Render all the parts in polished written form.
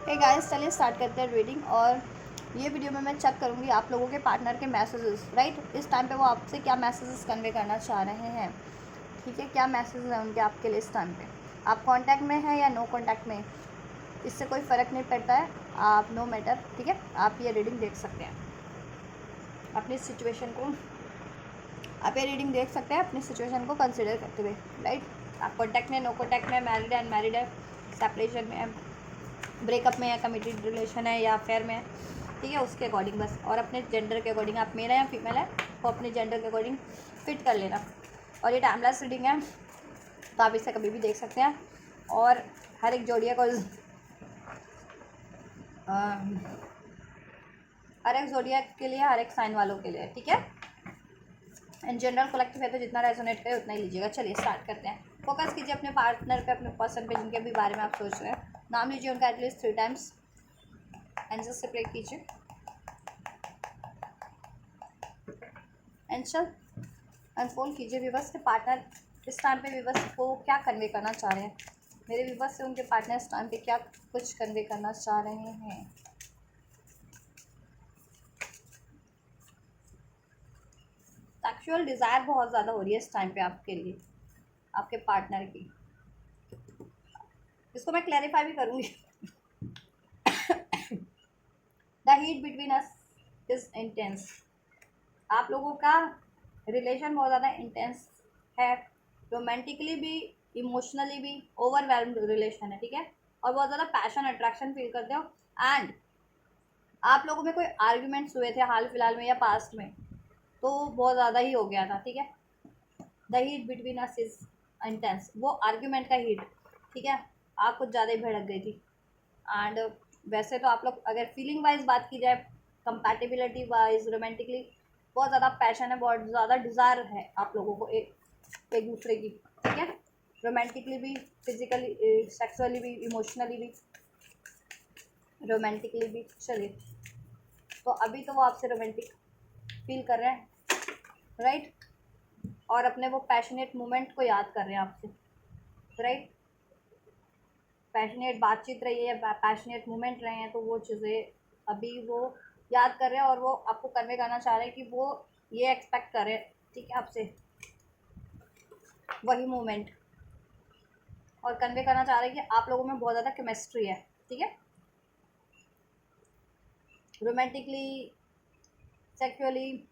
Hey guys, चलिए start करते हैं रीडिंग। और ये वीडियो में मैं चेक करूँगी आप लोगों के पार्टनर के मैसेजेस, राइट। इस टाइम पे वो आपसे क्या मैसेजेस कन्वे करना चाह रहे हैं, ठीक है। क्या मैसेजेस हैं उनके आपके लिए इस टाइम पे। आप कांटेक्ट में हैं या नो कांटेक्ट में, इससे कोई फ़र्क नहीं पड़ता है। आप नो मैटर, ठीक है। आप ये रीडिंग देख सकते हैं अपनी सिचुएशन को। आप ये रीडिंग देख सकते हैं अपनी सिचुएशन को कंसिडर करते हुए, राइट। आप कॉन्टैक्ट में, नो कॉन्टैक्ट में, मैरिड है, अनमैरिड है, सेपरेशन में है, ब्रेकअप में है, कमिटेड रिलेशन है या अफेयर में है, ठीक है। उसके अकॉर्डिंग बस, और अपने जेंडर के अकॉर्डिंग, आप मेल है या फीमेल है, वो अपने जेंडर के अकॉर्डिंग फिट कर लेना। और ये टाइमलेस रीडिंग है, तो आप इसे कभी भी देख सकते हैं। और हर एक जोड़िया को हर एक जोड़िया के लिए, हर एक साइन वालों के लिए, ठीक है। इन जनरल कलेक्टिव है तो जितना रेजोनेट करे उतना ही लीजिएगा। चलिए स्टार्ट करते हैं। फोकस कीजिए अपने पार्टनर पे, अपने पर्सन पे, जिनके भी बारे में आप सोच रहे हैं। नाम लीजिए उनका एटलीस्ट 3 टाइम्स। एंजल से प्रे कीजिए। एंजल अनफोल्ड कीजिए। विवश के पार्टनर इस टाइम पे विवश को क्या कन्वे करना चाह रहे हैं। मेरे विवश से उनके पार्टनर इस टाइम पे क्या कुछ कन्वे करना चाह रहे हैं। सेक्सुअल डिज़ायर बहुत ज़्यादा हो रही है इस टाइम पे आपके लिए, आपके पार्टनर की। इसको मैं क्लैरिफाई भी करूँगी। The heat between us is intense. आप लोगों का रिलेशन बहुत ज़्यादा इंटेंस है, रोमांटिकली भी, इमोशनली भी ओवरवेल्म्ड रिलेशन है, ठीक है। और बहुत ज़्यादा पैशन, अट्रैक्शन फील करते हो। एंड आप लोगों में कोई आर्ग्यूमेंट्स हुए थे हाल फिलहाल में या पास्ट में, तो बहुत ज़्यादा ही हो गया था, ठीक है। The heat between us is intense, वो आर्ग्यूमेंट का हीट, ठीक है। आप कुछ ज़्यादा ही भड़क गई थी। एंड वैसे तो आप लोग अगर फीलिंग वाइज बात की जाए, कंपैटिबिलिटी वाइज, रोमांटिकली बहुत ज़्यादा पैशन है, बहुत ज़्यादा डिज़ायर है आप लोगों को एक दूसरे की, ठीक है। रोमांटिकली भी, फिजिकली, सेक्सुअली भी, इमोशनली भी, रोमांटिकली भी। चलिए, तो अभी तो वो आपसे रोमांटिक फील कर रहे हैं, राइट। और अपने वो पैशनेट मोमेंट को याद कर रहे हैं आपसे, राइट। पैशनेट बातचीत रही है या पैशनेट मोमेंट रहे हैं, तो वो चीज़ें अभी वो याद कर रहे हैं। और वो आपको कन्वे करना चाह रहे हैं कि वो ये एक्सपेक्ट करें, ठीक है, आपसे वही मोमेंट। और कन्वे करना चाह रहे हैं कि आप लोगों में बहुत ज़्यादा केमिस्ट्री है, ठीक है। रोमांटिकली, सेक्सुअली,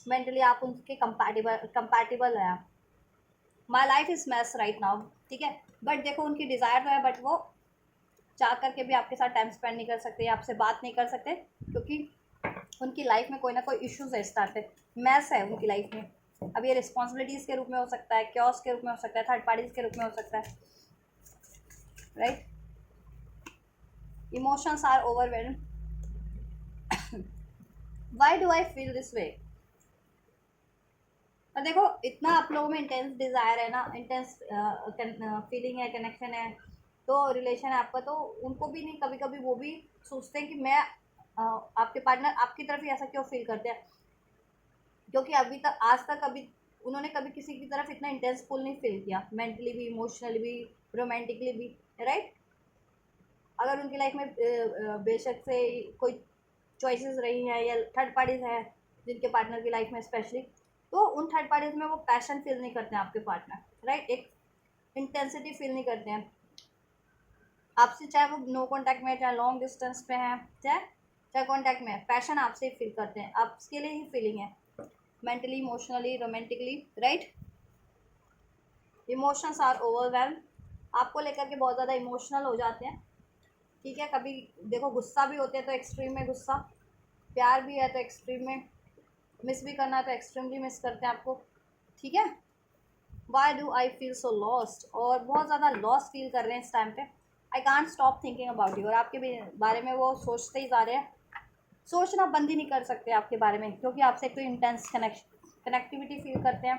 मेंटली आप उनके कंपैटिबल हैं। My life is mess right now, ठीक है। बट देखो, उनकी डिज़ायर तो है, बट वो चाह करके भी आपके साथ टाइम स्पेंड नहीं कर सकते, आपसे बात नहीं कर सकते, क्योंकि उनकी लाइफ में कोई ना कोई इश्यूज है इस टाइम पे। मैस है उनकी लाइफ में। अब ये रिस्पॉन्सिबिलिटीज़ के रूप में हो सकता है, क्योस के रूप में हो सकता है, थर्ड पार्टीज के रूप में हो सकता है, right. Emotions are overwhelm. Why do I feel this way. और देखो, इतना आप लोगों में इंटेंस डिज़ायर है ना, इंटेंस फीलिंग है, कनेक्शन है, तो रिलेशन है आपका, तो उनको भी नहीं, कभी कभी वो भी सोचते हैं कि मैं आपके पार्टनर आपकी तरफ ही ऐसा क्यों फील करते हैं, क्योंकि अभी तक, आज तक, कभी उन्होंने कभी किसी की तरफ इतना इंटेंस पुल नहीं फील किया, मेंटली भी, इमोशनली भी, रोमांटिकली भी, राइट। अगर उनकी लाइफ में बेशक से कोई चॉइसेस रही हैं या थर्ड पार्टीज हैं जिनके पार्टनर की लाइफ में स्पेशली, तो उन थर्ड पार्टीज में वो पैशन फील नहीं करते हैं आपके पार्टनर, राइट। एक इंटेंसिटी फील नहीं करते हैं आपसे, चाहे वो नो कांटेक्ट में, चाहे लॉन्ग डिस्टेंस पे हैं, चाहे चाहे कांटेक्ट में है, पैशन आपसे ही फील करते हैं, आपके लिए ही फीलिंग है, mentally, emotionally, romantically, right. Emotions are overwhelm. आपको लेकर के बहुत ज़्यादा इमोशनल हो जाते हैं, ठीक है। कभी देखो, गुस्सा भी होते हैं तो एक्सट्रीम में गुस्सा, प्यार भी है तो एक्सट्रीम में, मिस भी करना है तो एक्सट्रीमली मिस करते हैं आपको, ठीक है। Y do I feel so lost, और बहुत ज़्यादा लॉस्ट फील कर रहे हैं इस टाइम पे। I can't stop thinking about you, और आपके बारे में वो सोचते ही जा रहे हैं, सोचना बंद ही नहीं कर सकते आपके बारे में, क्योंकि आपसे एक तो इंटेंस कनेक्टिविटी फील करते हैं,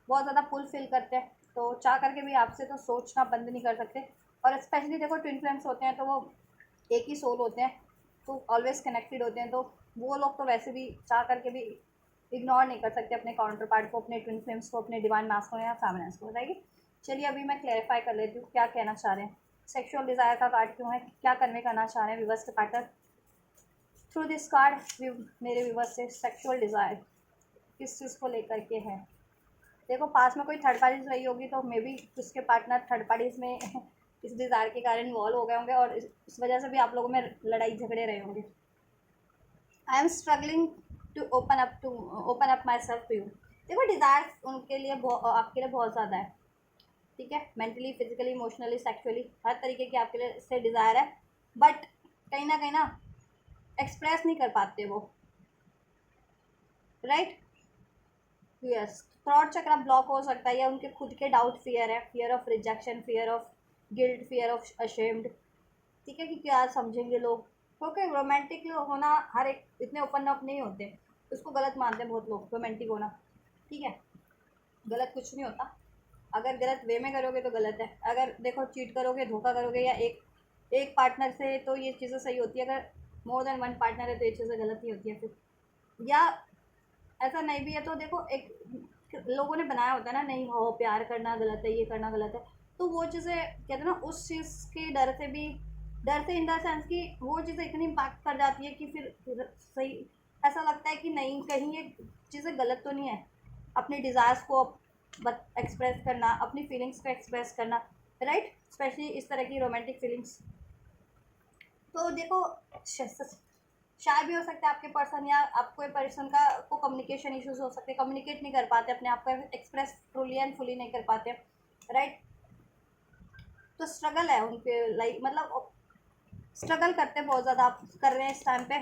बहुत ज़्यादा पुल फील करते हैं, तो चाह करके भी आपसे तो सोचना बंद नहीं कर सकते। और स्पेशली देखो, ट्विन फ्लेम्स होते हैं तो वो एक ही सोल होते हैं, तो ऑलवेज कनेक्टेड होते हैं, तो वो लोग तो वैसे भी चाह करके भी इग्नोर नहीं कर सकते अपने काउंटर पार्ट को, अपने ट्विन फ्लेम्स को, अपने डिवाइन मास्क को या फेमिनिन्स को, राइट। चलिए, अभी मैं क्लैरिफाई कर लेती हूँ क्या कहना चाह रहे हैं। सेक्सुअल डिज़ायर का कार्ड क्यों है, क्या कन्वे करना चाह रहे हैं व्यूअर्स के पार्टनर थ्रू दिस कार्ड। मेरे व्यूअर्स से सेक्सुअल डिज़ायर किस चीज़ को लेकर के है। देखो पास में कोई थर्ड पार्टीज रही होगी तो मे बी उसके पार्टनर थर्ड पार्टीज में इस डिज़ायर के कारण इन्वॉल्व हो गए होंगे और इस वजह से भी आप लोगों में लड़ाई झगड़े रहे होंगे। I am struggling to open up my self to you. देखो डिज़ायर उनके लिए आपके लिए बहुत ज़्यादा है, ठीक है, मेंटली फिजिकली इमोशनली सेक्सुअली हर तरीके की आपके लिए से डिज़ायर है, बट कहीं ना एक्सप्रेस नहीं कर पाते वो, राइट। यस, थ्रॉट चक्रा ब्लॉक हो सकता है या उनके खुद के डाउट, फियर है, fear of rejection, fear of guilt, fear of ashamed, ठीक है, कि क्या समझेंगे लोग, क्योंकि रोमांटिक होना हर एक इतने ओपन अप नहीं होते, उसको गलत मानते हैं बहुत लोग रोमांटिक होना, ठीक है, गलत कुछ नहीं होता। अगर गलत वे में करोगे तो गलत है, अगर देखो चीट करोगे, धोखा करोगे या एक पार्टनर से तो ये चीज़ें सही होती है, अगर मोर देन वन पार्टनर है तो ये चीज़ें गलत ही होती है फिर, या ऐसा नहीं भी है तो देखो एक लोगों ने बनाया होता है ना, नहीं हो प्यार करना गलत है, ये करना गलत है, तो वो चीज़ें कहते हैं ना उस चीज़ के डर से भी, डर से इन द सेंस कि वो चीज़ें इतनी इम्पैक्ट कर जाती है कि फिर सही ऐसा लगता है कि नहीं कहीं ये चीज़ें गलत तो नहीं है, अपनी डिज़ायर्स को एक्सप्रेस करना, अपनी फीलिंग्स को एक्सप्रेस करना, राइट, स्पेशली इस तरह की रोमांटिक फीलिंग्स। तो देखो शायद भी हो सकता है आपके पर्सन या आपको पर्सन का को कम्युनिकेशन इश्यूज हो सकते हैं, कम्युनिकेट नहीं कर पाते, अपने आप को एक्सप्रेस ट्रूली एंड फुली नहीं कर पाते, राइट। तो स्ट्रगल है उनके लाइक, मतलब स्ट्रगल करते हैं बहुत ज़्यादा, आप कर रहे हैं इस टाइम पे,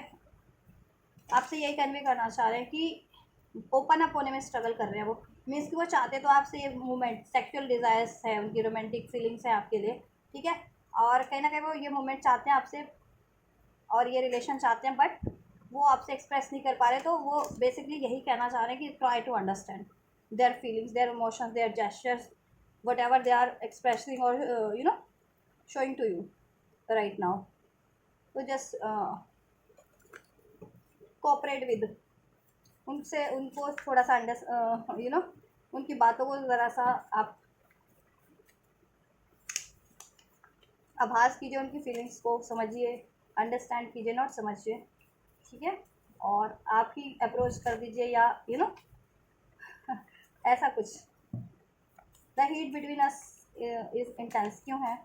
आपसे यही कन्वे करना चाह रहे हैं कि ओपन अप होने में स्ट्रगल कर रहे हैं वो, मीन्स कि वो चाहते तो आपसे ये मोमेंट, सेक्सुअल डिज़ायर्स है उनकी, रोमांटिक फीलिंग्स है आपके लिए, ठीक है, और कहीं ना कहीं वो ये मोमेंट चाहते हैं आपसे और ये रिलेशन चाहते हैं, बट वो आपसे एक्सप्रेस नहीं कर पा रहे, तो वो बेसिकली यही कहना चाह रहे हैं कि try to understand their feelings, their emotions, their gestures, whatever they are expressing or showing to you right now. तो जस्ट कोऑपरेट विद उनसे, उनको थोड़ा सा उनकी बातों को ज़रा सा आप आभास कीजिए, उनकी फीलिंग्स को समझिए, अंडरस्टैंड कीजिए, नॉट समझिए, ठीक है, और आप ही अप्रोच कर दीजिए या ऐसा कुछ। The heat between us is intense क्यों है,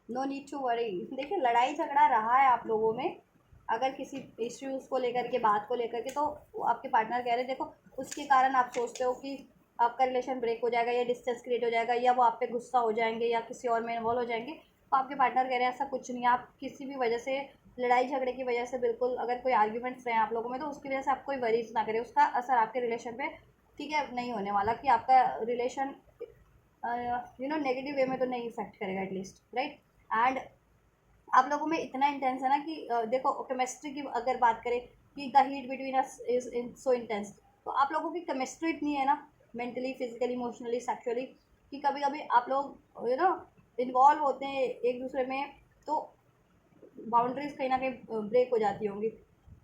नो नीड टू वरी। देखिए लड़ाई झगड़ा रहा है आप लोगों में, अगर किसी इश्यूज़ को लेकर के, बात को लेकर के, तो आपके पार्टनर कह रहे हैं देखो उसके कारण आप सोचते हो कि आपका रिलेशन ब्रेक हो जाएगा या डिस्टेंस क्रिएट हो जाएगा या वो आप पे गुस्सा हो जाएंगे या किसी और में इन्वॉल्व हो जाएंगे, तो आपके पार्टनर कह रहे हैं ऐसा कुछ नहीं है, आप किसी भी वजह से लड़ाई झगड़े की वजह से बिल्कुल, अगर कोई आर्ग्यूमेंट्स रहे हैं आप लोगों में तो उसकी वजह से आप कोई वरीज ना करें, उसका असर आपके रिलेशन पे, ठीक है, नहीं होने वाला, कि आपका रिलेशन नेगेटिव वे में तो नहीं इफेक्ट करेगा एटलीस्ट, राइट। एंड आप लोगों में इतना इंटेंस है ना कि देखो केमिस्ट्री की अगर बात करें कि the heat between us is in so intense, तो आप लोगों की केमिस्ट्री इतनी है ना, मेंटली फिजिकली इमोशनली सेक्सुअली, कि कभी कभी आप लोग इन्वॉल्व होते हैं एक दूसरे में, तो बाउंड्रीज कहीं ना कहीं ब्रेक हो जाती होंगी।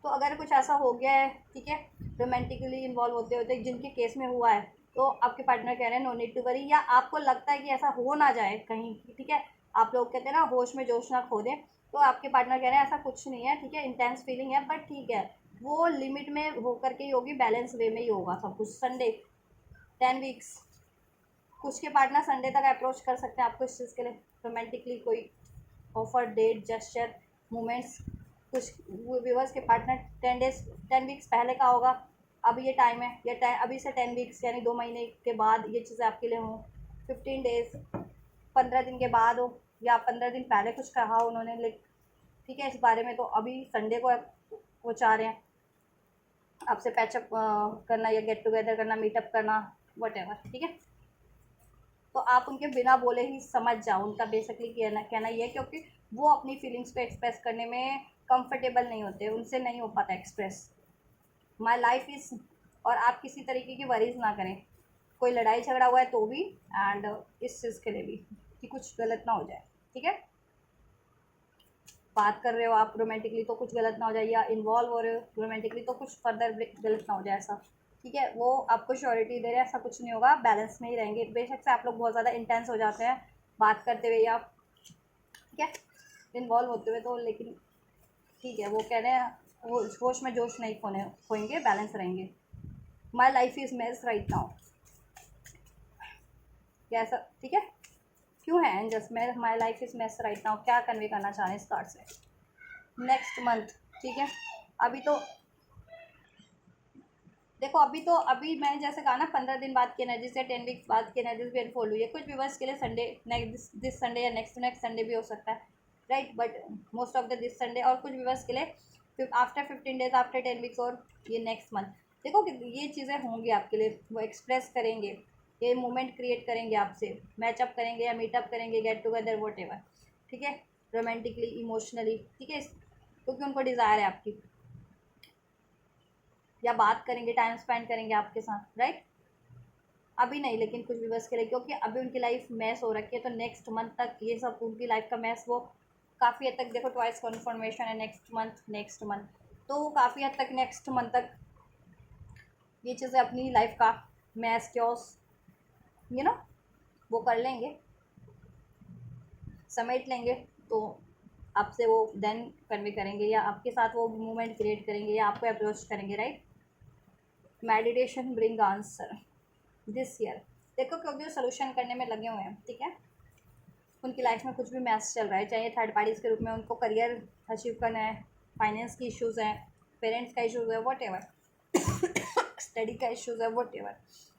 तो अगर कुछ ऐसा हो गया है, ठीक है, रोमांटिकली इन्वॉल्व होते होते जिनके केस में हुआ है, तो आपके पार्टनर कह रहे हैं नो नीड टू वरी, या आपको लगता है कि ऐसा हो ना जाए कहीं, ठीक है, आप लोग कहते हैं ना होश में जोश ना खो दें, तो आपके पार्टनर कह रहे हैं ऐसा कुछ नहीं है, ठीक है, इंटेंस फीलिंग है, बट ठीक है, वो लिमिट में होकर के ही होगी, बैलेंस वे में ही होगा सब कुछ। संडे 10 वीक्स, कुछ के पार्टनर संडे तक अप्रोच कर सकते हैं आपको इस चीज़ के लिए, रोमांटिकली कोई ऑफर, डेट, जेस्चर, मोमेंट्स, कुछ व्यूवर्स के पार्टनर 10 डेज 10 वीक्स पहले का होगा, अब ये टाइम है, ये टाइम अभी से 10 वीक्स यानी 2 महीने के बाद ये चीज़ें आपके लिए हों, 15 डेज 15 दिन के बाद हो, या 15 दिन पहले कुछ कहा उन्होंने, ठीक है, इस बारे में, तो अभी संडे को वो चाह रहे हैं आपसे पैचअप करना या गेट टुगेदर करना, मीटअप करना, वट एवर, ठीक है। तो आप उनके बिना बोले ही समझ जाओ, उनका बेसिकली कहना ये है, क्योंकि वो अपनी फीलिंग्स को एक्सप्रेस करने में कंफर्टेबल नहीं होते, उनसे नहीं हो पाता एक्सप्रेस, माई लाइफ इज़, और आप किसी तरीके की वरीज ना करें, कोई लड़ाई झगड़ा हुआ है तो भी, एंड इस चीज़ के लिए भी कि कुछ गलत ना हो जाए, ठीक है, बात कर रहे हो आप रोमांटिकली तो कुछ गलत ना हो जाए, या इन्वॉल्व हो रहे हो रोमांटिकली तो कुछ फर्दर गलत ना हो जाए, ऐसा, ठीक है, वो आपको श्योरिटी दे रहे हैं ऐसा कुछ नहीं होगा, बैलेंस में ही रहेंगे, बेशक से आप लोग बहुत ज़्यादा इंटेंस हो जाते हैं, बात करते हुए या ठीक है इन्वॉल्व होते हुए, तो लेकिन ठीक है, वो कह रहे हैं वो होश में जोश नहीं खोएंगे, बैलेंस रहेंगे। My life is mess right now, कैसा, ठीक है, क्यों है जस्ट मैं my life is mess right now, क्या कन्वे करना चाह रहे हैं इस कार्ड से। नेक्स्ट मंथ, ठीक है, अभी तो देखो, अभी मैंने जैसे कहा ना 15 दिन बाद की एनर्जी से 10 वीक्स बाद की एनर्जी भी अनफोल्ड हुई है। कुछ व्यूवर्स के लिए संडे नेक्स्ट दिस संडे या नेक्स्ट नेक्स्ट संडे भी हो सकता है, right, but most of the this Sunday, और कुछ व्यूवर्स के लिए आफ्टर 15 डेज, आफ्टर 10 वीक्स, और ये नेक्स्ट मंथ। देखो कि ये चीज़ें होंगी आपके लिए, वो एक्सप्रेस करेंगे, ये मोमेंट क्रिएट करेंगे आपसे, मैचअप करेंगे या मीटअप करेंगे, गेट टुगेदर, वॉट एवर, ठीक है, रोमांटिकली, इमोशनली, ठीक है, क्योंकि उनको डिज़ायर है आपकी, या बात करेंगे, टाइम स्पेंड करेंगे आपके साथ, राइट। अभी नहीं, लेकिन कुछ व्यूवर्स के लिए, क्योंकि अभी उनकी लाइफ मैस हो रखी है, तो नेक्स्ट मंथ तक ये सब उनकी लाइफ का मैस वो काफ़ी हद तक, देखो ट्वाइस कन्फर्मेशन है, नेक्स्ट मंथ, तो वो काफ़ी हद तक नेक्स्ट मंथ तक ये चीज़ें अपनी लाइफ का मैस क्योस यू नो वो कर लेंगे, समेट लेंगे, तो आपसे वो देन कन्वे करेंगे, या आपके साथ वो मूवमेंट क्रिएट करेंगे, या आपको अप्रोच करेंगे, right. Meditation bring answer this year, देखो क्योंकि वो सोल्यूशन करने में लगे हुए हैं, ठीक है, उनकी लाइफ में कुछ भी मैस चल रहा है, चाहे थर्ड पार्टीज़ के रूप में उनको करियर अचीव करना है, फाइनेंस की इश्यूज़ हैं, पेरेंट्स का इशूज़ है, वॉट एवर, स्टडी का इशूज़ है, वॉट एवर,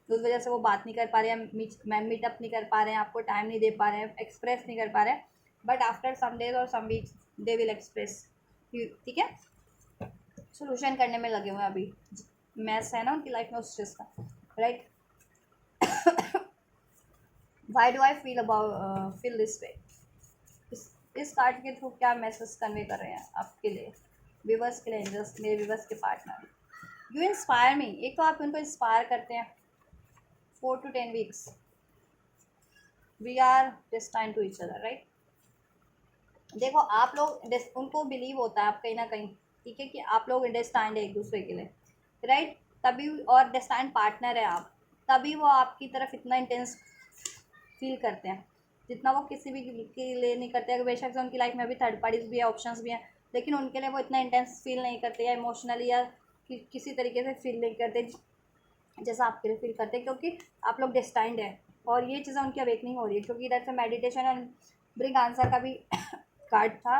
उस वजह से वो बात नहीं कर पा रहे हैं, मीटअप नहीं कर पा रहे हैं, आपको टाइम नहीं दे पा रहे हैं, एक्सप्रेस नहीं कर पा रहे हैं, बट आफ्टर सम डेज और सम वीक्स दे विल एक्सप्रेस, ठीक है, सोल्यूशन करने में लगे हुए हैं अभी, मैस है ना उनकी लाइफ में उस चीज़ का, right. Y do I feel this वे, इस कार्ड के थ्रू क्या मैसेज कन्वे कर रहे हैं आपके लिए, व्यूवर्स के लिए, एंजल्स, मेरे व्यूवर्स के पार्टनर। यू इंस्पायर मी, एक तो आप उनको इंस्पायर करते हैं, 4 to 10 weeks we are destined to each other, right. देखो आप लोग उनको बिलीव होता है आप कहीं ना कहीं, ठीक है, कि आप लोग डेस्टाइन्ड है एक दूसरे के लिए, राइट, तभी, और डेस्टाइन्ड पार्टनर है आप, तभी वो आपकी तरफ इतना इंटेंस फील करते हैं, जितना वो किसी भी के लिए नहीं करते हैं। बेशक से उनकी लाइफ में भी थर्ड पार्टीज भी है, ऑप्शंस भी हैं, लेकिन उनके लिए वो इतना इंटेंस फील नहीं करते, या इमोशनली या किसी तरीके से फील नहीं करते जैसा आपके लिए फील करते हैं, क्योंकि आप लोग डेस्टाइंड है, और ये चीज़ें उनकी अवेकनिंग हो रही है, क्योंकि इधर से मेडिटेशन एंड ब्रिंग आंसर का भी कार्ड था।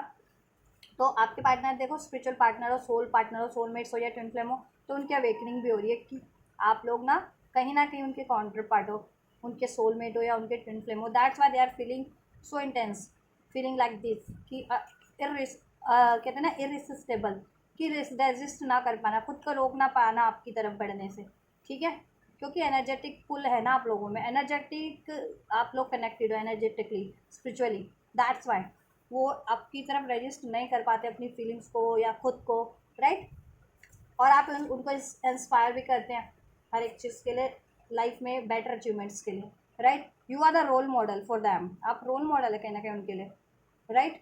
तो आपके पार्टनर देखो, स्पिरिचुअल पार्टनर हो, सोल पार्टनर हो, सोलमेट्स हो, या ट्विन फ्लेम हो, तो उनकी अवेकनिंग भी हो रही है कि आप लोग ना कहीं उनके काउंटर पार्ट हो, उनके सोलमेट हो या उनके ट्विन फ्लेम हो। That's why they are feeling so intense, feeling like this कि कहते हैं ना इरिसिस्टेबल, कि रेजिस्ट ना कर पाना, खुद को रोक ना पाना आपकी तरफ बढ़ने से, ठीक है, क्योंकि एनर्जेटिक पुल है ना आप लोगों में, एनर्जेटिक, आप लोग कनेक्टेड हो एनर्जेटिकली, स्पिरिचुअली, दैट्स वाई वो आपकी तरफ रजिस्ट नहीं कर पाते अपनी फीलिंग्स को या खुद को, राइट। और आप उनको इंस्पायर भी करते हैं हर एक चीज़ के लिए, लाइफ में बेटर अचीवमेंट्स के लिए, right. You are the role model for them, आप रोल मॉडल है कहीं ना कहीं उनके लिए, राइट।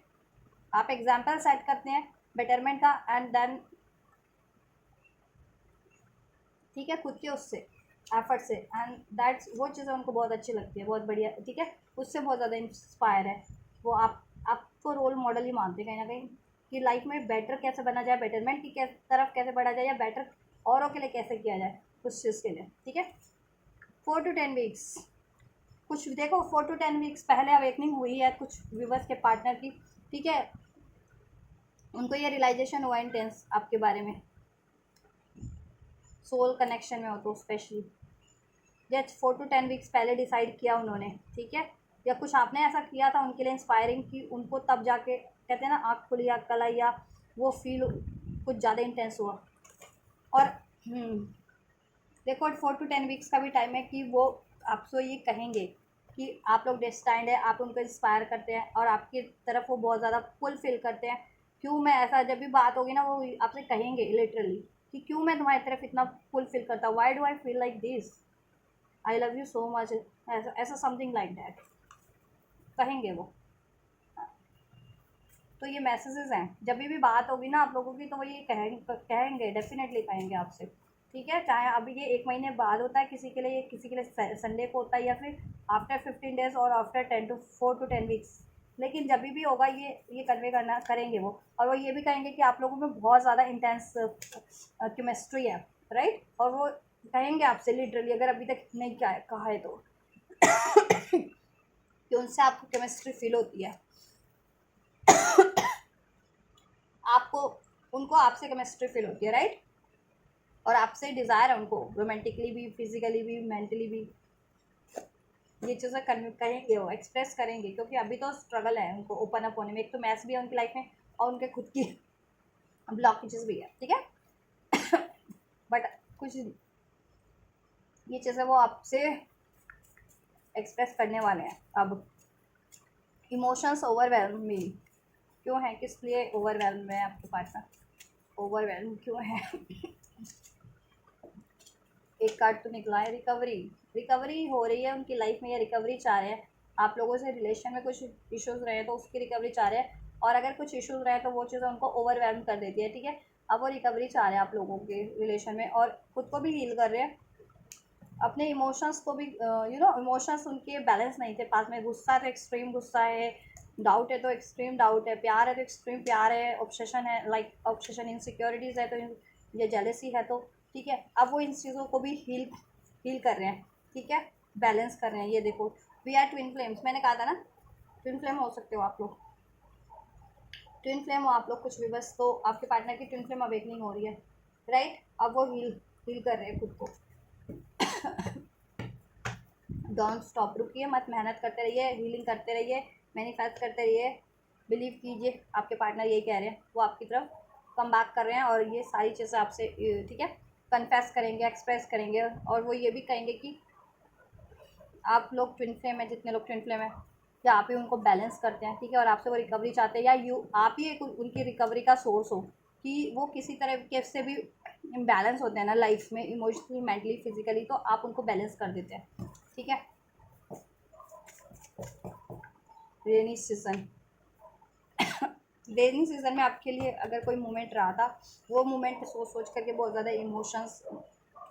आप एग्जाम्पल सेट करते हैं बेटरमेंट का, एंड देन, ठीक है, खुद के उससे एफर्ट से, एंड दैट्स, वो चीज़ें उनको बहुत अच्छी लगती है, बहुत बढ़िया, ठीक है, उससे बहुत ज़्यादा इंस्पायर है वो, आपको रोल मॉडल ही मानते हैं कहीं ना कहीं, कि लाइफ में बेटर कैसे बना जाए, बेटरमेंट की तरफ कैसे बढ़ा जाए, या बेटर औरों के लिए कैसे किया जाए उस चीज़ के लिए, ठीक है। 4 to 10 वीक्स, कुछ देखो 4 to 10 वीक्स पहले अवेकनिंग हुई है कुछ व्यूवर्स के पार्टनर की, ठीक है, उनको ये रियलाइजेशन हुआ इंटेंस आपके बारे में, सोल कनेक्शन में हो तो स्पेशली, जस्ट 4 to 10 वीक्स पहले डिसाइड किया उन्होंने, ठीक है, या कुछ आपने ऐसा किया था उनके लिए इंस्पायरिंग, कि उनको तब जाके कहते हैं ना आँख खुली या कल आई, या वो फील कुछ ज़्यादा इंटेंस हुआ। और देखो 4 to 10 वीक्स का भी टाइम है कि वो आपसे ये कहेंगे कि आप लोग डेस्टाइंड है, आप उनको इंस्पायर करते हैं, और आपकी तरफ वो बहुत ज़्यादा फुल फिल करते हैं। क्यों मैं ऐसा, जब भी बात होगी ना, वो आपसे कहेंगे लिटरली कि क्यों मैं तुम्हारी तरफ इतना फुल फिल करता हूँ, Y do I feel like this, I love you so much, ऐसा ऐसा समथिंग लाइक दैट कहेंगे वो। तो ये मैसेजेस हैं, जब भी बात होगी ना आप लोगों की, तो वो ये कहेंगे डेफिनेटली कहेंगे आपसे, ठीक है, चाहे अभी ये 1 महीने बाद होता है किसी के लिए, किसी के लिए संडे को होता है, या फिर आफ्टर 15 days और आफ्टर 4 to 10 weeks। लेकिन जब भी होगा ये कन्वे करना करेंगे वो, और वो ये भी कहेंगे कि आप लोगों में बहुत ज़्यादा इंटेंस केमिस्ट्री है, राइट। और वो कहेंगे आपसे लिटरली, अगर अभी तक नहीं कहा है तो कि उनसे आपको केमिस्ट्री फील होती है, आपको उनको आपसे केमिस्ट्री फील होती है, राइट। और आपसे डिज़ायर है उनको, रोमांटिकली भी, फिजिकली भी, मेंटली भी। ये चीज़ें कहेंगे, वो एक्सप्रेस करेंगे, क्योंकि अभी तो स्ट्रगल है उनको ओपन अप होने में। एक तो मैथ्स भी है उनकी लाइफ में और उनके खुद की ब्लॉकेजेस भी है, ठीक है। बट कुछ ये चीज़ें वो आपसे एक्सप्रेस करने वाले हैं। अब इमोशंस ओवरवेल्म में क्यों है, किस लिए ओवरवेल्म है आपके पार्टनर, ओवरवेल्म क्यों है? एक कार्ड तो निकला है रिकवरी। रिकवरी हो रही है उनकी लाइफ में, या रिकवरी चाह रहे हैं। आप लोगों से रिलेशन में कुछ इश्यूज रहे तो उसकी रिकवरी चाह रहे हैं, और अगर कुछ इश्यूज रहे तो वो चीज़ें उनको ओवरवेल्म कर देती है, ठीक है। अब वो रिकवरी चाह रहे हैं आप लोगों के रिलेशन में, और खुद को भी हील कर रहे हैं, अपने इमोशंस को भी। इमोशंस उनके बैलेंस नहीं थे पास में। गुस्सा तो एक्सट्रीम गुस्सा है, डाउट है तो एक्सट्रीम डाउट है, प्यार है तो एक्सट्रीम प्यार है, ऑब्सेशन है, लाइक ऑब्सेशन, इनसिक्योरिटीज़ है तो ये जेलेसी है, तो ठीक है। अब वो इन चीज़ों को भी हील कर रहे हैं, ठीक है, बैलेंस कर रहे हैं। ये देखो, वी आर ट्विन फ्लेम्स, मैंने कहा था ना, ट्विन फ्लेम हो सकते हो आप लोग, ट्विन फ्लेम हो आप लोग कुछ भी, बस। तो आपके पार्टनर की ट्विन फ्लेम अवेकनिंग हो रही है, राइट। अब वो हील कर रहे हैं खुद को। डोंट स्टॉप, रुकिए मत, मेहनत करते रहिए, हीलिंग करते रहिए, मैनिफेस्ट करते रहिए, बिलीव कीजिए। आपके पार्टनर यही कह रहे हैं, वो आपकी तरफ कम बैक कर रहे हैं, और ये सारी चीज़ें आपसे, ठीक है, कन्फेस करेंगे, एक्सप्रेस करेंगे। और वो ये भी कहेंगे कि आप लोग ट्विन फ्लेम है, जितने लोग ट्विन फ्लेम है, या आप ही उनको बैलेंस करते हैं, ठीक है। और आपसे वो रिकवरी चाहते हैं, या आप ही एक उनकी रिकवरी का सोर्स हो, कि वो किसी तरह के से भी इम्बैलेंस होते हैं ना लाइफ में, इमोशनली, मेंटली, फिजिकली, तो आप उनको बैलेंस कर देते हैं, ठीक है। रेनी सीजन, रेनी सीजन में आपके लिए अगर कोई मोमेंट रहा था, वो मोमेंट सोच करके बहुत ज़्यादा इमोशंस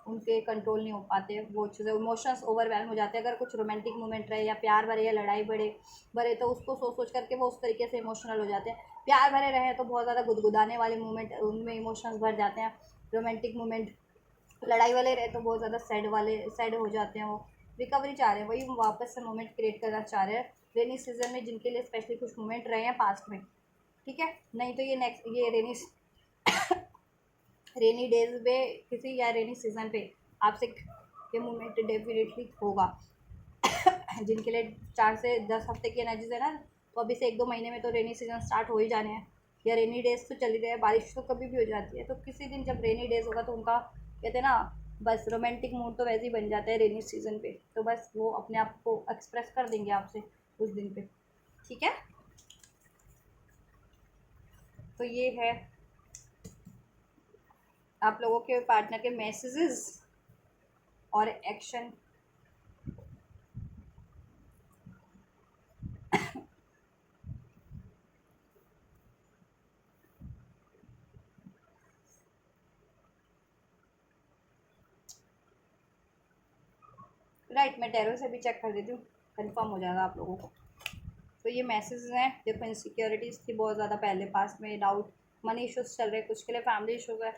उनके कंट्रोल नहीं हो पाते, वो चीज़ें इमोशंस ओवरवेल्म हो जाते हैं। अगर कुछ रोमांटिक मोमेंट रहे, या प्यार भरे, या लड़ाई भरे, तो उसको सोच करके वो उस तरीके से इमोशनल हो जाते हैं। प्यार भरे रहे तो बहुत ज़्यादा गुदगुदाने वाले मोमेंट, उनमें इमोशंस भर जाते हैं। रोमांटिक मोमेंट, लड़ाई वाले रहे तो बहुत ज़्यादा सैड हो जाते हैं। वो रिकवरी चाह रहे हैं, वही वापस से मोमेंट क्रिएट करना चाह रहे हैं रेनी सीजन में, जिनके लिए स्पेशली कुछ मोमेंट रहे हैं पास्ट में, ठीक है। नहीं तो ये रेनी डेज पे किसी, या रेनी सीजन पे आपसे ये मोमेंट डेफिनेटली होगा। जिनके लिए 4 से 10 हफ्ते की एनर्जीज है ना, तो अभी से 1-2 महीने में तो रेनी सीजन स्टार्ट हो ही जाने हैं, या रेनी डेज तो चली रहे हैं, बारिश तो कभी भी हो जाती है। तो किसी दिन जब रेनी डेज होगा तो उनका, कहते हैं ना, बस रोमांटिक मूड तो वैसे ही बन जाता है रेनी सीजन पे, तो बस वो अपने आप को एक्सप्रेस कर देंगे आपसे उस दिन पे, ठीक है। तो ये है आप लोगों के पार्टनर के मैसेजेस और एक्शन। राइट, मैं टैरो से भी चेक कर देती हूँ, कंफर्म हो जाएगा आप लोगों को। तो ये मैसेजेस हैं, देखो, इनसिक्योरिटीज़ थी बहुत ज़्यादा पहले, पास में डाउट, मनी इश्यूज चल रहे हैं, कुछ के लिए फैमिली इशूज़ है,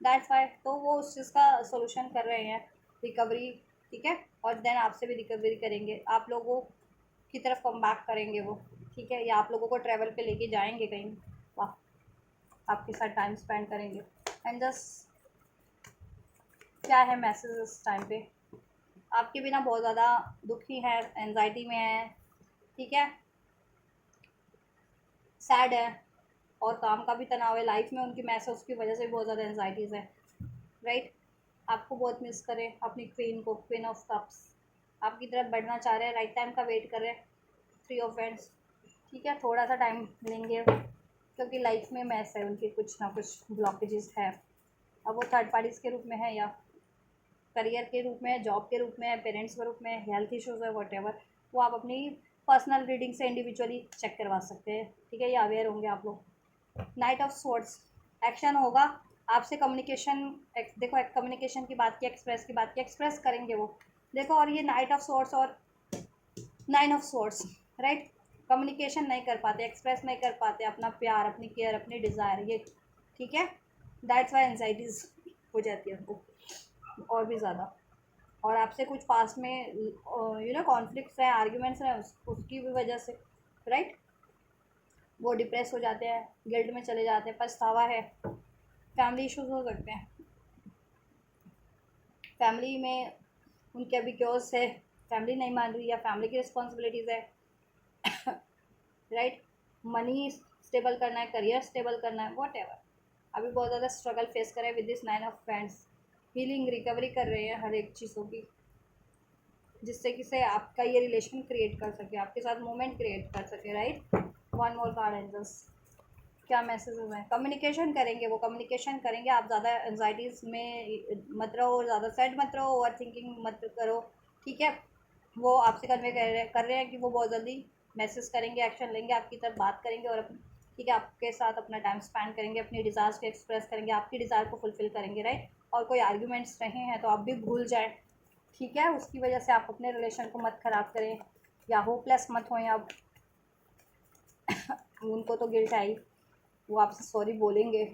दैट्स वाई। तो वो उस चीज़ का सोल्यूशन कर रहे हैं, रिकवरी, ठीक है। और देन आपसे भी रिकवरी करेंगे, आप लोगों की तरफ कम बैक करेंगे वो, ठीक है, या आप लोगों को ट्रैवल पे लेके जाएंगे कहीं, वाह, आपके साथ टाइम स्पेंड करेंगे। एंड जस्ट क्या है मैसेज इस टाइम पे, आपके बिना बहुत ज़्यादा दुखी है, एनजाइटी में है, ठीक है, सैड है, और काम का भी तनाव है लाइफ में उनकी, मैसेज उसकी वजह से बहुत ज़्यादा एनजाइटीज़ है, राइट। आपको बहुत मिस करें, अपनी क्वीन को, क्वीन ऑफ कप्स, आपकी तरफ बढ़ना चाह रहे हैं, राइट टाइम का वेट कर रहे हैं, 3 ऑफ Wands, ठीक है। थोड़ा सा टाइम लेंगे, क्योंकि लाइफ में मैस है उनकी, कुछ ना कुछ ब्लॉकेजेस है। अब वो थर्ड पार्टीज़ के रूप में है, या करियर के रूप में, जॉब के रूप में, पेरेंट्स के रूप में, हेल्थ इश्यूज़ है, वॉट, वो आप अपनी पर्सनल रीडिंग से इंडिविजुअली चेक करवा सकते हैं, ठीक है, ये अवेयर होंगे आप लोग। नाइट ऑफ स्वॉर्ड्स, एक्शन होगा आपसे, कम्युनिकेशन, देखो कम्युनिकेशन की बात की, एक्सप्रेस की बात की, एक्सप्रेस करेंगे वो, देखो। और ये नाइट ऑफ स्वॉर्ड्स और nine of swords, right. Communication नहीं कर पाते, एक्सप्रेस नहीं कर पाते अपना प्यार, अपनी केयर, अपनी डिज़ायर, ये ठीक है। दैट्स वाई एनजाइटीज़ हो जाती है उनको और भी ज़्यादा। और आपसे कुछ पास में कॉन्फ्लिक्ट्स हैं, आर्ग्यूमेंट्स हैं, उसकी भी वजह से, राइट, वो डिप्रेस हो जाते हैं, गिल्ट में चले जाते हैं, पछतावा है, फैमिली इश्यूज हो सकते हैं, फैमिली में उनके अभी क्योर्स है, फैमिली नहीं मान रही या फैमिली की रिस्पॉन्सिबिलिटीज़ है, राइट। मनी स्टेबल करना है, करियर स्टेबल करना है, वॉट एवर। अभी बहुत ज़्यादा स्ट्रगल फेस करें with this nine of friends, healing recovery कर रहे हैं हर एक चीज़ों की, जिससे कि से आपका ये रिलेशन क्रिएट कर सके, आपके साथ मोमेंट क्रिएट कर सके, right. One more card angels, क्या मैसेजेस हैं? कम्युनिकेशन करेंगे, वो कम्युनिकेशन करेंगे। आप ज़्यादा एंजाइटीज़ में मत रहो, ज़्यादा सैड मत रहो, ओवर थिंकिंग मत करो, ठीक है। वो आपसे कन्वे कर रहे हैं कि वो बहुत जल्दी मैसेज करेंगे, एक्शन लेंगे, आपकी तरफ बात करेंगे और ठीक है आपके साथ अपना टाइम स्पेंड करेंगे, अपनी डिज़ायर्स को एक्सप्रेस करेंगे, आपकी डिज़ायर को फुलफ़िल करेंगे, राइट। और कोई आर्ग्यूमेंट्स रहे हैं तो आप भी भूल जाएँ, ठीक है। उसकी वजह से आप अपने रिलेशन को मत ख़राब करें या होपलेस मत होएं अब। उनको तो गिल्ट आई, वो आपसे सॉरी बोलेंगे,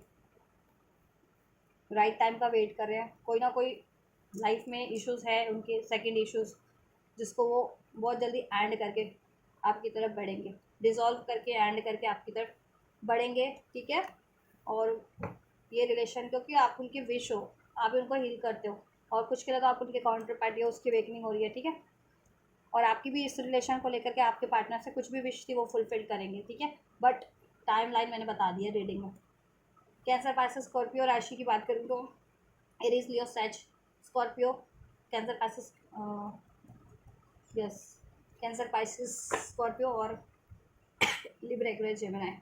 राइट टाइम का वेट कर रहे हैं। कोई ना कोई लाइफ में इश्यूज़ है उनके, सेकंड इश्यूज़, जिसको वो बहुत जल्दी एंड करके आपकी तरफ बढ़ेंगे, डिज़ोल्व करके एंड करके आपकी तरफ बढ़ेंगे, ठीक है। और ये रिलेशन, क्योंकि आप उनकी विश हो, आप उनको हील करते हो, और कुछ के लिए तो आप उनके काउंटर पार्टी हो, उसकी वेकनिंग हो रही है, ठीक है। और आपकी भी इस रिलेशन को लेकर के आपके पार्टनर से कुछ भी विश थी वो फुलफिल करेंगे, ठीक है। बट टाइम लाइन मैंने बता दी है रीडिंग में। कैंसर, पाइसेस, स्कॉर्पियो राशि की बात करूँ तो Aries, Leo, Sag, Scorpio, Cancer, Pisces, yes, Cancer, Pisces, Scorpio और लिब्रा, एक्वेरियस, जेमिनी।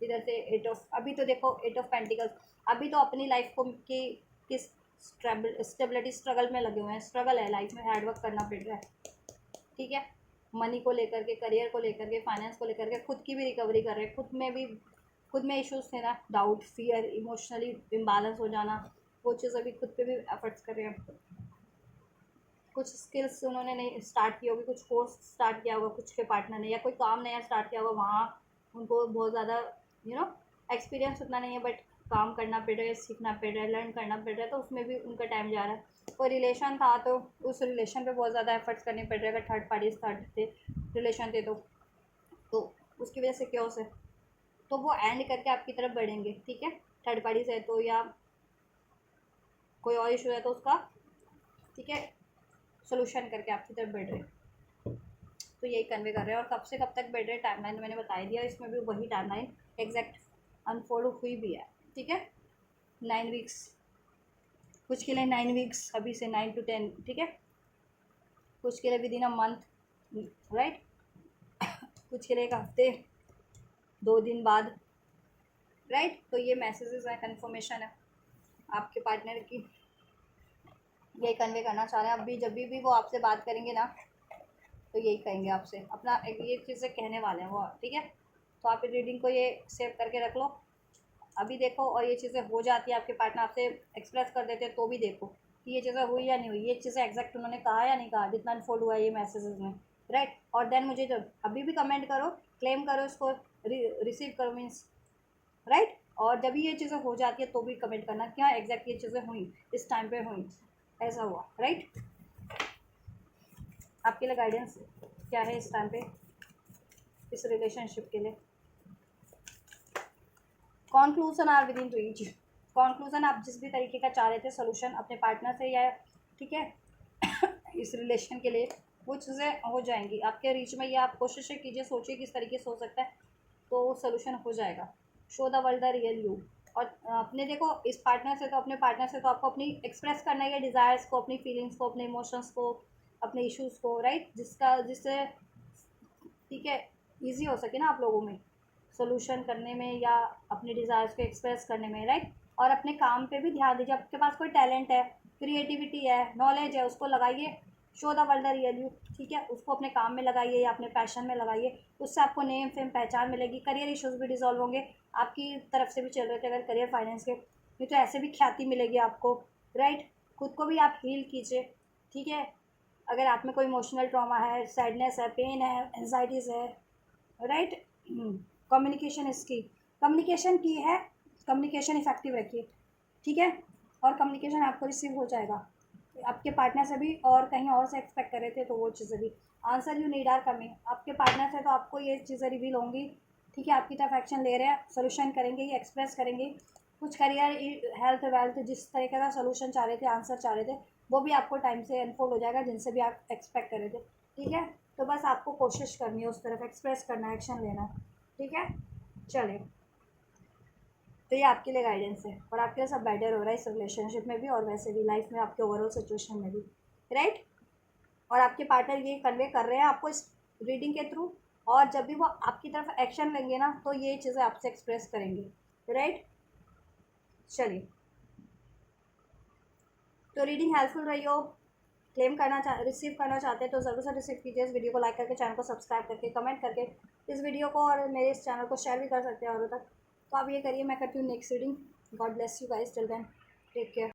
इधर से एट ऑफ, अभी तो देखो एट ऑफ पेंटिकल्स, अभी तो अपनी लाइफ को की किस स्टेबिलिटी स्ट्रगल में लगे हुए हैं, स्ट्रगल है लाइफ में, हार्डवर्क करना पड़ रहा है, ठीक है। मनी को लेकर के, करियर को लेकर के, फाइनेंस को लेकर के, खुद की भी रिकवरी कर रहे हैं, खुद में इश्यूज थे ना, डाउट, फियर, इमोशनली इम्बैलेंस हो जाना, वो चीज़ अभी खुद पे भी एफर्ट्स कर रहे हैं। कुछ स्किल्स उन्होंने नहीं स्टार्ट की होगी, कुछ कोर्स स्टार्ट किया होगा कुछ के पार्टनर ने, या कोई काम नया स्टार्ट किया होगा, वहाँ उनको बहुत ज़्यादा एक्सपीरियंस उतना नहीं है, बट काम करना पड़ रहा है, सीखना पड़ रहा है, लर्न करना पड़ रहा है, तो उसमें भी उनका टाइम जा रहा है। कोई रिलेशन था तो उस रिलेशन पे बहुत ज़्यादा एफर्ट्स करने पड़ रहे हैं, अगर थर्ड पार्टीज थर्ड थे रिलेशन थे तो उसकी वजह से क्या हो है, तो वो एंड करके आपकी तरफ बढ़ेंगे, ठीक है। थर्ड पार्टीज है तो, या कोई और इशू है तो उसका, ठीक है, सोल्यूशन करके आपकी तरफ बढ़ रहे हैं, तो यही कन्वे कर रहे हैं। और कब से कब तक बढ़ रहे हैं टाइमलाइन मैंने बता दिया, इसमें भी वही टाइमलाइन एग्जैक्ट अनफोल्ड हुई भी है, ठीक है। 9 वीक्स, कुछ के लिए 9 वीक्स अभी से 9 to 10, ठीक है। कुछ के लिए with in a month, right. कुछ के लिए 1 हफ्ते, 2 दिन बाद, राइट। तो ये मैसेजेस हैं, कन्फर्मेशन है आपके पार्टनर की, यही कन्वे करना चाह रहे हैं। अभी जब भी वो आपसे बात करेंगे ना, तो यही कहेंगे आपसे, अपना ये चीज़ें कहने वाले हैं वो, ठीक है। तो आप रीडिंग को ये सेव करके रख लो, अभी देखो। और ये चीज़ें हो जाती है, आपके पार्टनर आपसे एक्सप्रेस कर देते हैं तो भी देखो कि ये चीज़ें हुई या नहीं हुई, ये चीज़ें एग्जैक्ट उन्होंने कहा या नहीं कहा, जितना अनफोल्ड हुआ है ये मैसेजेस में, राइट। और देन मुझे जब अभी भी कमेंट करो, क्लेम करो इसको, रिसीव करो मीन्स, राइट। और जब भी ये चीज़ें हो जाती है तो भी कमेंट करना क्या एग्जैक्ट ये चीज़ें हुई, इस टाइम पे हुई, ऐसा हुआ, राइट। आपके लिए गाइडेंस क्या है इस टाइम पे, इस रिलेशनशिप के लिए? Conclusion are within reach, conclusion आप जिस भी तरीके का चाह रहे थे सोल्यूशन अपने पार्टनर से, या ठीक है इस रिलेशन के लिए, वो चीज़ें हो जाएंगी आपके रीच में, या आप कोशिश कीजिए, सोचिए किस तरीके से हो सकता है, तो सोल्यूशन हो जाएगा। Show the world the real you. और अपने देखो इस पार्टनर से, तो अपने पार्टनर से तो आपको अपनी एक्सप्रेस करना है, डिज़ायर्स को, अपनी फीलिंग्स को, अपने इमोशंस को, अपने इश्यूज़ को, राइट, जिससे ठीक है ईजी हो सके ना आप लोगों में सोल्यूशन करने में, या अपने डिज़ायर्स को एक्सप्रेस करने में, राइट। और अपने काम पे भी ध्यान दीजिए, आपके पास कोई टैलेंट है, क्रिएटिविटी है, नॉलेज है, उसको लगाइए। Show the world the real you, ठीक है, उसको अपने काम में लगाइए या अपने पैशन में लगाइए, उससे आपको नेम फेम पहचान मिलेगी, करियर इश्यूज भी डिजॉल्व होंगे, आपकी तरफ से भी चल रहे थे अगर करियर फाइनेंस के, नहीं तो ऐसे भी ख्याति मिलेगी आपको, राइट। खुद को भी आप हील कीजिए, ठीक है। अगर आप में कोई इमोशनल ट्रॉमा है, सैडनेस है, पेन है, एंजाइटीज़ है, राइट। कम्युनिकेशन इसकी, कम्युनिकेशन की है, कम्युनिकेशन इफेक्टिव रखिए, ठीक है। और कम्युनिकेशन आपको रिसीव हो जाएगा आपके पार्टनर से भी, और कहीं और से एक्सपेक्ट कर रहे थे तो वो चीज़ें भी। Answer you need are coming आपके पार्टनर से, तो आपको ये चीज़ें रिवील होंगी, ठीक है। आपकी तरफ एक्शन ले रहे हैं, सोल्यूशन करेंगे, ये एक्सप्रेस करेंगे। कुछ करियर, हेल्थ वेल्थ, जिस तरीके का सोल्यूशन चाह रहे थे, आंसर चाह रहे थे, वो भी आपको टाइम से अनफोल्ड हो जाएगा, जिनसे भी आप एक्सपेक्ट कर रहे थे, ठीक है। तो बस आपको कोशिश करनी है, उस तरफ एक्सप्रेस करना है, एक्शन लेना है, ठीक है। चलिए, तो ये आपके लिए गाइडेंस है, और आपके लिए सब बेटर हो रहा है इस रिलेशनशिप में भी, और वैसे भी लाइफ में, आपके ओवरऑल सिचुएशन में भी, राइट। और आपके पार्टनर ये कन्वे कर रहे हैं आपको इस रीडिंग के थ्रू, और जब भी वो आपकी तरफ एक्शन लेंगे ना, तो ये चीज़ें आपसे एक्सप्रेस करेंगे, राइट। चलिए, तो रीडिंग हेल्पफुल रही हो, क्लेम करना रिसीव करना चाहते हैं तो ज़रूर से रिसीव कीजिए। इस वीडियो को लाइक करके, चैनल को सब्सक्राइब करके, कमेंट करके इस वीडियो को और मेरे इस चैनल को शेयर भी कर सकते हैं औरों तक। तो आप ये करिए, मैं करती हूँ next reading. God bless you guys, till then take care.